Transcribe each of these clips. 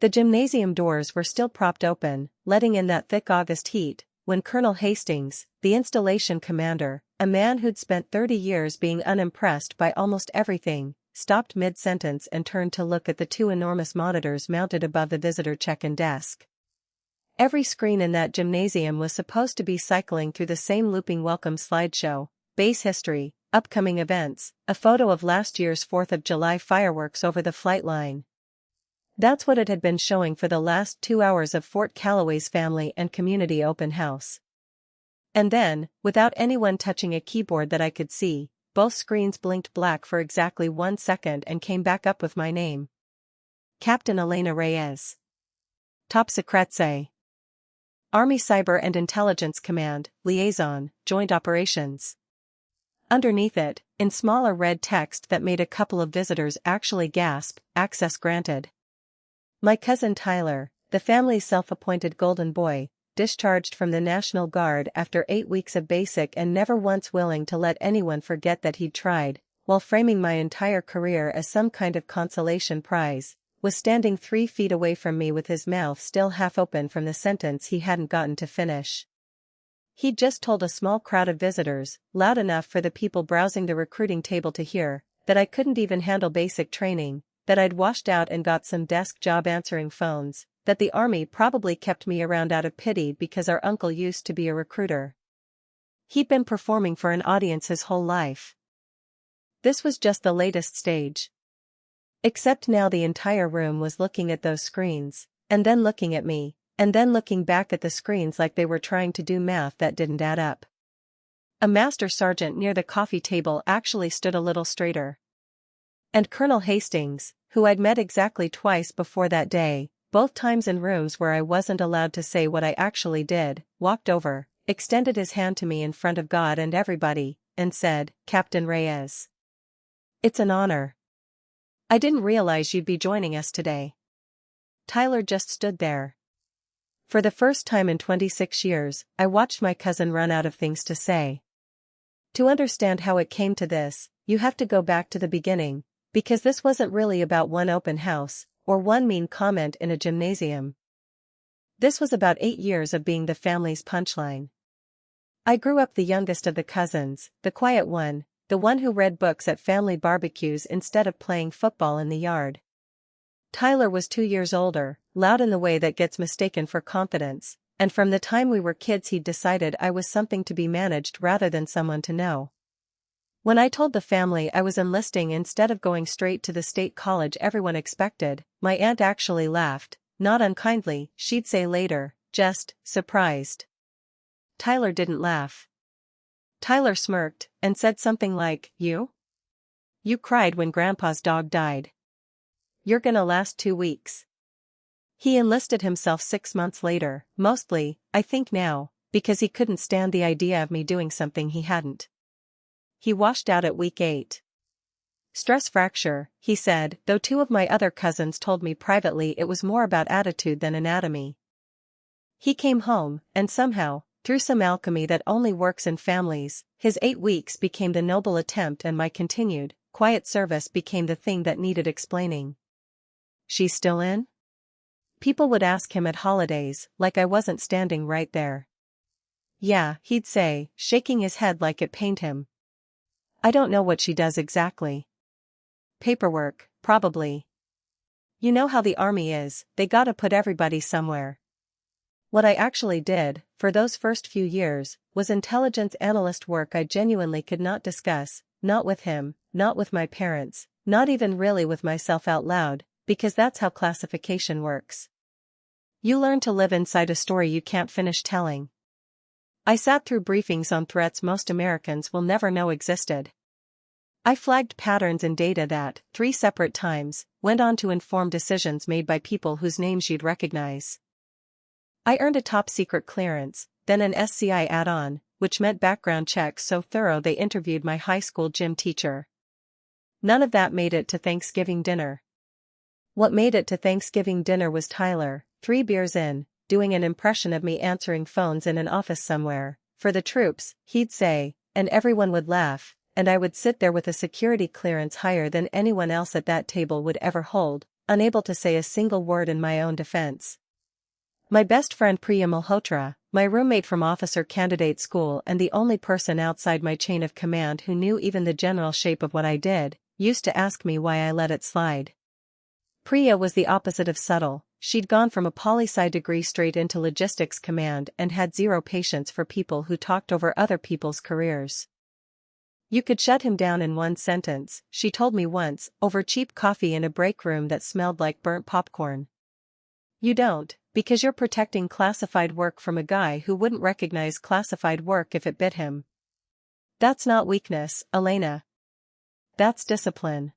The gymnasium doors were still propped open, letting in that thick August heat, when Colonel Hastings, the installation commander, a man who'd spent 30 years being unimpressed by almost everything, stopped mid-sentence and turned to look at the two enormous monitors mounted above the visitor check-in desk. Every screen in that gymnasium was supposed to be cycling through the same looping welcome slideshow: base history, upcoming events, a photo of last year's 4th of July fireworks over the flight line. That's what it had been showing for the last 2 hours of Fort Calloway's family and community open house. And then, without anyone touching a keyboard that I could see, both screens blinked black for exactly 1 second and came back up with my name. Captain Elena Reyes. Top Secretse. Army Cyber and Intelligence Command, Liaison, Joint Operations. Underneath it, in smaller red text that made a couple of visitors actually gasp, access granted. My cousin Tyler, the family's self-appointed golden boy, discharged from the National Guard after 8 weeks of basic and never once willing to let anyone forget that he'd tried, while framing my entire career as some kind of consolation prize, was standing 3 feet away from me with his mouth still half open from the sentence he hadn't gotten to finish. He'd just told a small crowd of visitors, loud enough for the people browsing the recruiting table to hear, that I couldn't even handle basic training, that I'd washed out and got some desk job answering phones, that the Army probably kept me around out of pity because our uncle used to be a recruiter. He'd been performing for an audience his whole life. This was just the latest stage. Except now the entire room was looking at those screens, and then looking at me, and then looking back at the screens like they were trying to do math that didn't add up. A master sergeant near the coffee table actually stood a little straighter. And Colonel Hastings, who I'd met exactly twice before that day, both times in rooms where I wasn't allowed to say what I actually did, walked over, extended his hand to me in front of God and everybody, and said, "Captain Reyes. It's an honor. I didn't realize you'd be joining us today." Tyler just stood there. For the first time in 26 years, I watched my cousin run out of things to say. To understand how it came to this, you have to go back to the beginning, because this wasn't really about one open house, or one mean comment in a gymnasium. This was about 8 years of being the family's punchline. I grew up the youngest of the cousins, the quiet one, the one who read books at family barbecues instead of playing football in the yard. Tyler was 2 years older, loud in the way that gets mistaken for confidence, and from the time we were kids he'd decided I was something to be managed rather than someone to know. When I told the family I was enlisting instead of going straight to the state college everyone expected, my aunt actually laughed, not unkindly, she'd say later, just surprised. Tyler didn't laugh. Tyler smirked, and said something like, You cried when Grandpa's dog died. You're gonna last 2 weeks. He enlisted himself 6 months later, mostly, I think now, because he couldn't stand the idea of me doing something he hadn't. He washed out at week 8. Stress fracture, he said, though 2 of my other cousins told me privately it was more about attitude than anatomy. He came home, and somehow, through some alchemy that only works in families, his 8 weeks became the noble attempt and my continued, quiet service became the thing that needed explaining. She's still in? People would ask him at holidays, like I wasn't standing right there. Yeah, he'd say, shaking his head like it pained him. I don't know what she does exactly. Paperwork, probably. You know how the Army is, they gotta put everybody somewhere. What I actually did, for those first few years, was intelligence analyst work I genuinely could not discuss, not with him, not with my parents, not even really with myself out loud, because that's how classification works. You learn to live inside a story you can't finish telling. I sat through briefings on threats most Americans will never know existed. I flagged patterns in data that, 3 separate times, went on to inform decisions made by people whose names you'd recognize. I earned a top-secret clearance, then an SCI add-on, which meant background checks so thorough they interviewed my high school gym teacher. None of that made it to Thanksgiving dinner. What made it to Thanksgiving dinner was Tyler, 3 beers in, doing an impression of me answering phones in an office somewhere, for the troops, he'd say, and everyone would laugh, and I would sit there with a security clearance higher than anyone else at that table would ever hold, unable to say a single word in my own defense. My best friend Priya Malhotra, my roommate from officer candidate school and the only person outside my chain of command who knew even the general shape of what I did, used to ask me why I let it slide. Priya was the opposite of subtle. She'd gone from a poli-sci degree straight into logistics command and had zero patience for people who talked over other people's careers. You could shut him down in one sentence, she told me once, over cheap coffee in a break room that smelled like burnt popcorn. You don't, because you're protecting classified work from a guy who wouldn't recognize classified work if it bit him. That's not weakness, Elena. That's discipline.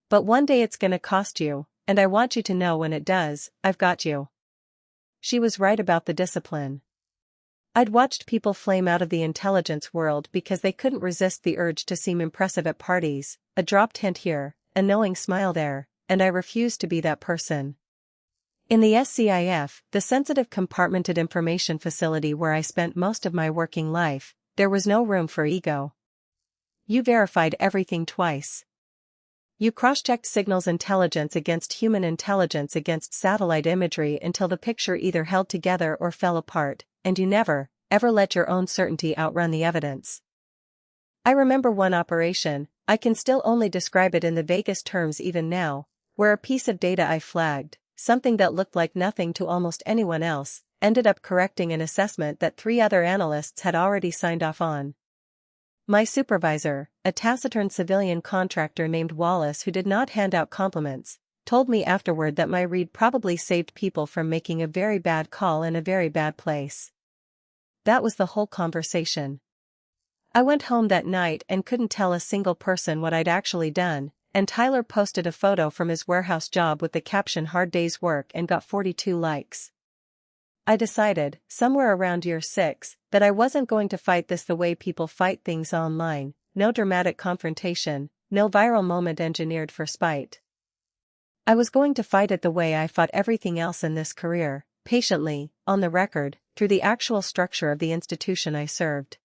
But one day it's gonna cost you, and I want you to know when it does, I've got you. She was right about the discipline. I'd watched people flame out of the intelligence world because they couldn't resist the urge to seem impressive at parties, a dropped hint here, a knowing smile there, and I refused to be that person. In the SCIF, the sensitive compartmented information facility where I spent most of my working life, there was no room for ego. You verified everything twice. You cross-checked signals intelligence against human intelligence against satellite imagery until the picture either held together or fell apart, and you never, ever let your own certainty outrun the evidence. I remember one operation, I can still only describe it in the vaguest terms even now, where a piece of data I flagged, something that looked like nothing to almost anyone else, ended up correcting an assessment that 3 other analysts had already signed off on. My supervisor, a taciturn civilian contractor named Wallace who did not hand out compliments, told me afterward that my read probably saved people from making a very bad call in a very bad place. That was the whole conversation. I went home that night and couldn't tell a single person what I'd actually done, and Tyler posted a photo from his warehouse job with the caption "Hard Day's Work" and got 42 likes. I decided, somewhere around year 6, that I wasn't going to fight this the way people fight things online, no dramatic confrontation, no viral moment engineered for spite. I was going to fight it the way I fought everything else in this career, patiently, on the record, through the actual structure of the institution I served.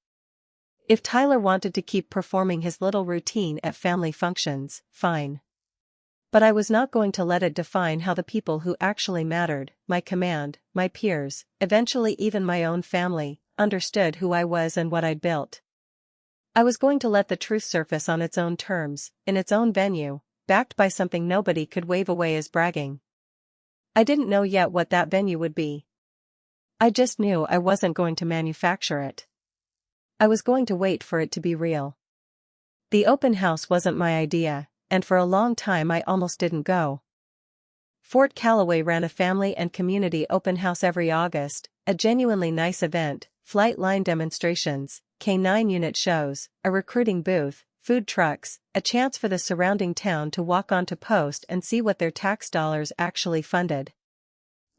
If Tyler wanted to keep performing his little routine at family functions, fine. But I was not going to let it define how the people who actually mattered, my command, my peers, eventually even my own family, understood who I was and what I'd built. I was going to let the truth surface on its own terms, in its own venue, backed by something nobody could wave away as bragging. I didn't know yet what that venue would be. I just knew I wasn't going to manufacture it. I was going to wait for it to be real. The open house wasn't my idea, and for a long time I almost didn't go. Fort Calloway ran a family and community open house every August, a genuinely nice event, flight line demonstrations, K-9 unit shows, a recruiting booth, food trucks, a chance for the surrounding town to walk onto post and see what their tax dollars actually funded.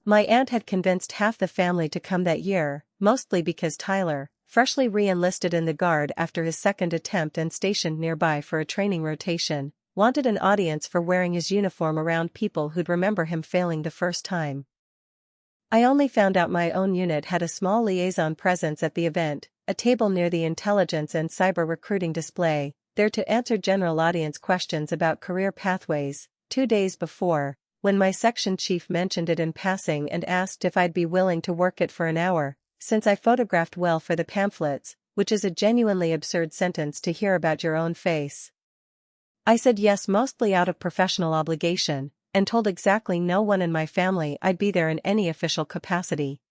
My aunt had convinced half the family to come that year, mostly because Tyler, freshly re-enlisted in the Guard after his second attempt and stationed nearby for a training rotation, wanted an audience for wearing his uniform around people who'd remember him failing the first time. I only found out my own unit had a small liaison presence at the event, a table near the intelligence and cyber recruiting display, there to answer general audience questions about career pathways. 2 days before, when my section chief mentioned it in passing and asked if I'd be willing to work it for an hour, since I photographed well for the pamphlets, which is a genuinely absurd sentence to hear about your own face. I said yes mostly out of professional obligation, and told exactly no one in my family I'd be there in any official capacity.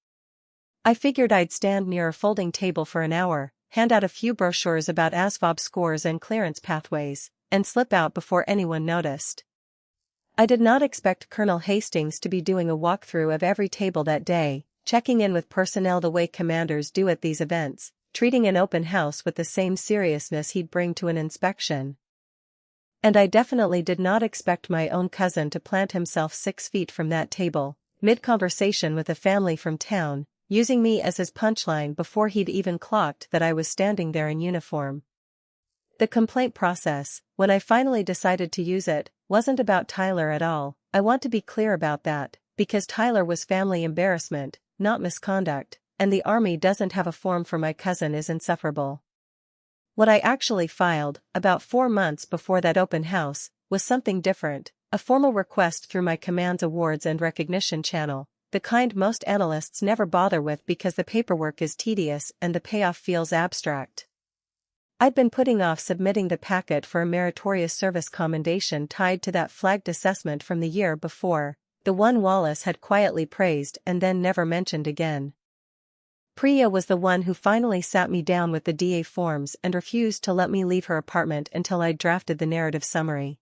I figured I'd stand near a folding table for an hour, hand out a few brochures about ASVAB scores and clearance pathways, and slip out before anyone noticed. I did not expect Colonel Hastings to be doing a walkthrough of every table that day, checking in with personnel the way commanders do at these events, treating an open house with the same seriousness he'd bring to an inspection. And I definitely did not expect my own cousin to plant himself 6 feet from that table, mid-conversation with a family from town, using me as his punchline before he'd even clocked that I was standing there in uniform. The complaint process, when I finally decided to use it, wasn't about Tyler at all. I want to be clear about that, because Tyler was family embarrassment, not misconduct, and the Army doesn't have a form for my cousin is insufferable. What I actually filed, about 4 months before that open house, was something different, a formal request through my Commands Awards and Recognition channel, the kind most analysts never bother with because the paperwork is tedious and the payoff feels abstract. I'd been putting off submitting the packet for a meritorious service commendation tied to that flagged assessment from the year before, the one Wallace had quietly praised and then never mentioned again. Priya was the one who finally sat me down with the DA forms and refused to let me leave her apartment until I'd drafted the narrative summary.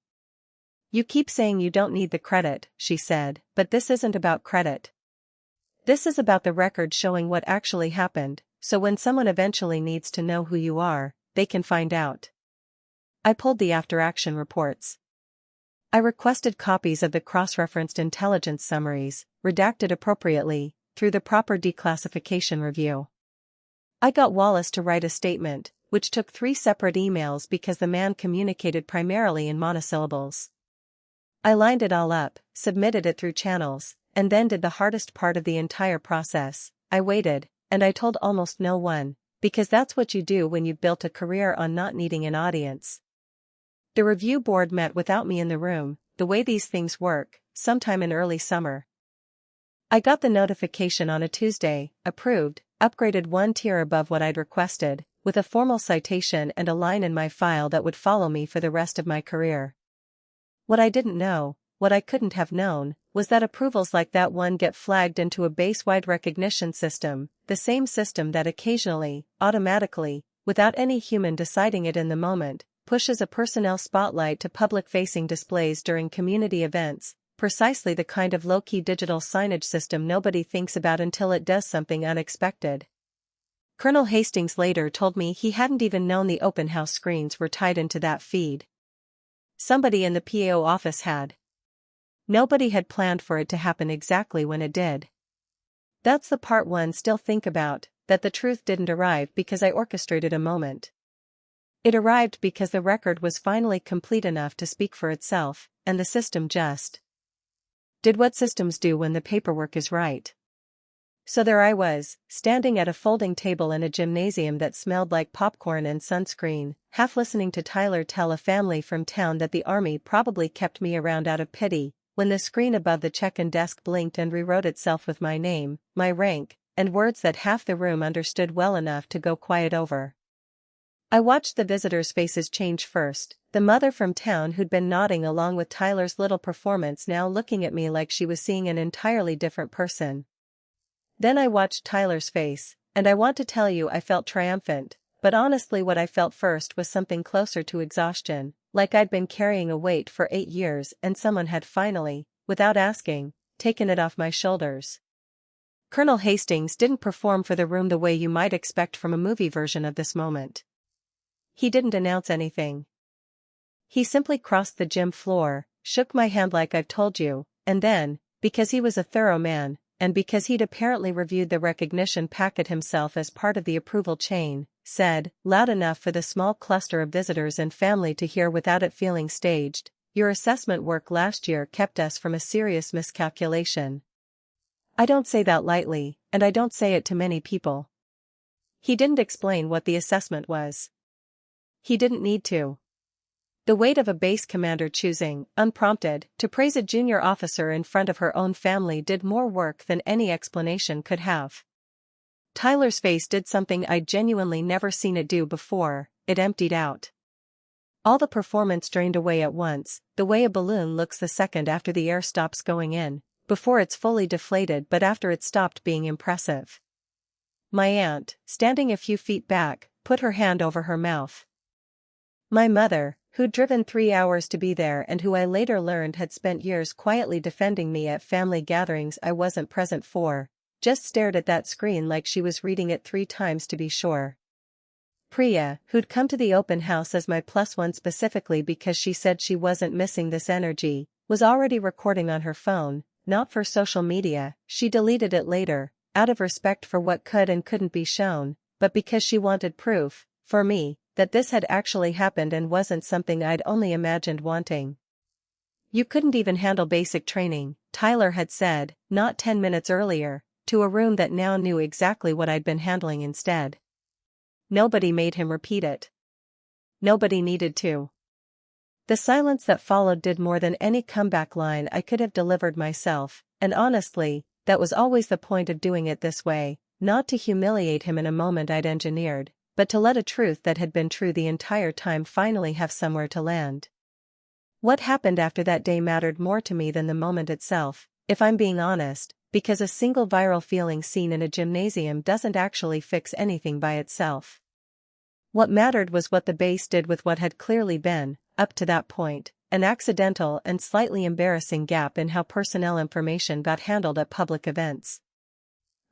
"You keep saying you don't need the credit," she said, "but this isn't about credit. This is about the record showing what actually happened, so when someone eventually needs to know who you are, they can find out." I pulled the after-action reports. I requested copies of the cross-referenced intelligence summaries, redacted appropriately, through the proper declassification review. I got Wallace to write a statement, which took 3 separate emails because the man communicated primarily in monosyllables. I lined it all up, submitted it through channels, and then did the hardest part of the entire process. I waited, and I told almost no one, because that's what you do when you've built a career on not needing an audience. The review board met without me in the room, the way these things work, sometime in early summer. I got the notification on a Tuesday, approved, upgraded 1 tier above what I'd requested, with a formal citation and a line in my file that would follow me for the rest of my career. What I didn't know, what I couldn't have known, was that approvals like that one get flagged into a base-wide recognition system, the same system that occasionally, automatically, without any human deciding it in the moment, pushes a personnel spotlight to public-facing displays during community events, precisely the kind of low-key digital signage system nobody thinks about until it does something unexpected. Colonel Hastings later told me he hadn't even known the open house screens were tied into that feed. Somebody in the PAO office had. Nobody had planned for it to happen exactly when it did. That's the part one still think about, that the truth didn't arrive because I orchestrated a moment. It arrived because the record was finally complete enough to speak for itself, and the system just did what systems do when the paperwork is right. So there I was, standing at a folding table in a gymnasium that smelled like popcorn and sunscreen, half listening to Tyler tell a family from town that the army probably kept me around out of pity, when the screen above the check-in desk blinked and rewrote itself with my name, my rank, and words that half the room understood well enough to go quiet over. I watched the visitors' faces change first, the mother from town who'd been nodding along with Tyler's little performance now looking at me like she was seeing an entirely different person. Then I watched Tyler's face, and I want to tell you I felt triumphant, but honestly what I felt first was something closer to exhaustion, like I'd been carrying a weight for 8 years and someone had finally, without asking, taken it off my shoulders. Colonel Hastings didn't perform for the room the way you might expect from a movie version of this moment. He didn't announce anything. He simply crossed the gym floor, shook my hand like I've told you, and then, because he was a thorough man, and because he'd apparently reviewed the recognition packet himself as part of the approval chain, said, loud enough for the small cluster of visitors and family to hear without it feeling staged, "Your assessment work last year kept us from a serious miscalculation." I don't say that lightly, and I don't say it to many people. He didn't explain what the assessment was. He didn't need to. The weight of a base commander choosing, unprompted, to praise a junior officer in front of her own family did more work than any explanation could have. Tyler's face did something I'd genuinely never seen it do before, it emptied out. All the performance drained away at once, the way a balloon looks the second after the air stops going in, before it's fully deflated but after it stopped being impressive. My aunt, standing a few feet back, put her hand over her mouth. My mother, who'd driven 3 hours to be there and who I later learned had spent years quietly defending me at family gatherings I wasn't present for, just stared at that screen like she was reading it 3 times to be sure. Priya, who'd come to the open house as my +1 specifically because she said she wasn't missing this energy, was already recording on her phone, not for social media, she deleted it later, out of respect for what could and couldn't be shown, but because she wanted proof, for me, that this had actually happened and wasn't something I'd only imagined wanting. You couldn't even handle basic training, Tyler had said, not 10 minutes earlier, to a room that now knew exactly what I'd been handling instead. Nobody made him repeat it. Nobody needed to. The silence that followed did more than any comeback line I could have delivered myself, and honestly, that was always the point of doing it this way, not to humiliate him in a moment I'd engineered, but to let a truth that had been true the entire time finally have somewhere to land. What happened after that day mattered more to me than the moment itself, if I'm being honest, because a single viral feeling seen in a gymnasium doesn't actually fix anything by itself. What mattered was what the base did with what had clearly been, up to that point, an accidental and slightly embarrassing gap in how personnel information got handled at public events.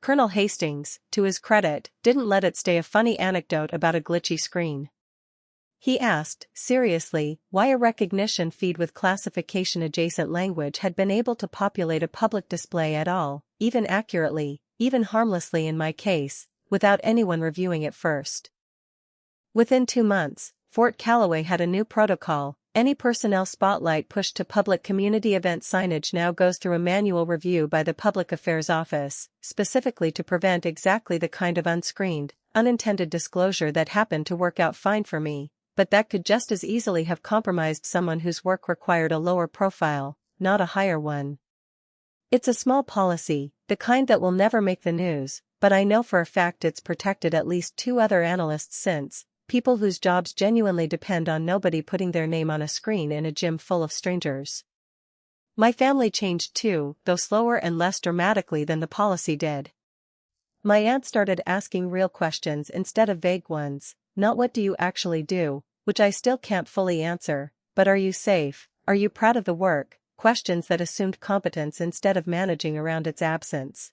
Colonel Hastings, to his credit, didn't let it stay a funny anecdote about a glitchy screen. He asked, seriously, why a recognition feed with classification-adjacent language had been able to populate a public display at all, even accurately, even harmlessly in my case, without anyone reviewing it first. Within 2 months, Fort Calloway had a new protocol. Any personnel spotlight pushed to public community event signage now goes through a manual review by the Public Affairs Office, specifically to prevent exactly the kind of unscreened, unintended disclosure that happened to work out fine for me, but that could just as easily have compromised someone whose work required a lower profile, not a higher one. It's a small policy, the kind that will never make the news, but I know for a fact it's protected at least 2 other analysts since. People whose jobs genuinely depend on nobody putting their name on a screen in a gym full of strangers. My family changed too, though slower and less dramatically than the policy did. My aunt started asking real questions instead of vague ones, not what do you actually do, which I still can't fully answer, but are you safe, are you proud of the work, questions that assumed competence instead of managing around its absence.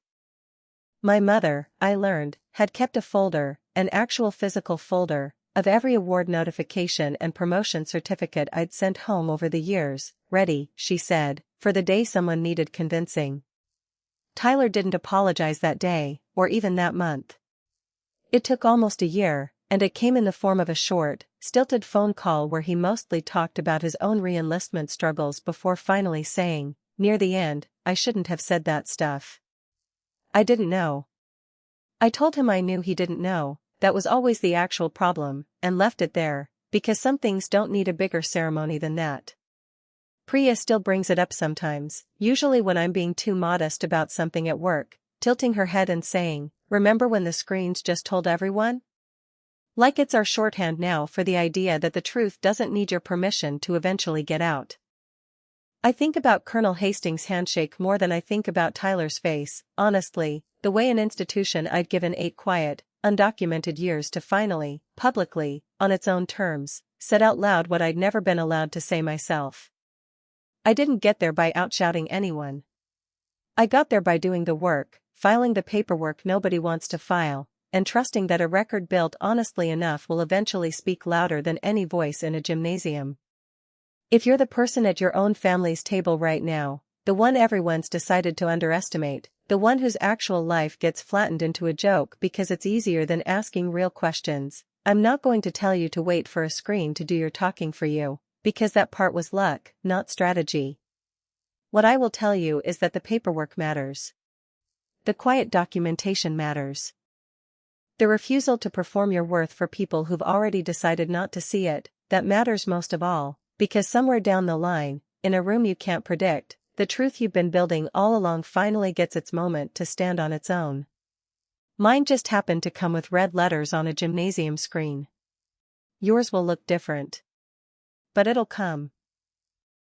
My mother, I learned, had kept a folder, an actual physical folder, of every award notification and promotion certificate I'd sent home over the years, ready, she said, for the day someone needed convincing. Tyler didn't apologize that day, or even that month. It took almost a year, and it came in the form of a short, stilted phone call where he mostly talked about his own re-enlistment struggles before finally saying, near the end, I shouldn't have said that stuff. I didn't know. I told him I knew he didn't know. That was always the actual problem, and left it there, because some things don't need a bigger ceremony than that. Priya still brings it up sometimes, usually when I'm being too modest about something at work, tilting her head and saying, remember when the screens just told everyone? Like it's our shorthand now for the idea that the truth doesn't need your permission to eventually get out. I think about Colonel Hastings' handshake more than I think about Tyler's face, honestly, the way an institution I'd given 8 quiet, undocumented years to finally, publicly, on its own terms, said out loud what I'd never been allowed to say myself. I didn't get there by outshouting anyone. I got there by doing the work, filing the paperwork nobody wants to file, and trusting that a record built honestly enough will eventually speak louder than any voice in a gymnasium. If you're the person at your own family's table right now, the one everyone's decided to underestimate, the one whose actual life gets flattened into a joke because it's easier than asking real questions, I'm not going to tell you to wait for a screen to do your talking for you, because that part was luck, not strategy. What I will tell you is that the paperwork matters. The quiet documentation matters. The refusal to perform your worth for people who've already decided not to see it, that matters most of all, because somewhere down the line, in a room you can't predict, the truth you've been building all along finally gets its moment to stand on its own. Mine just happened to come with red letters on a gymnasium screen. Yours will look different. But it'll come.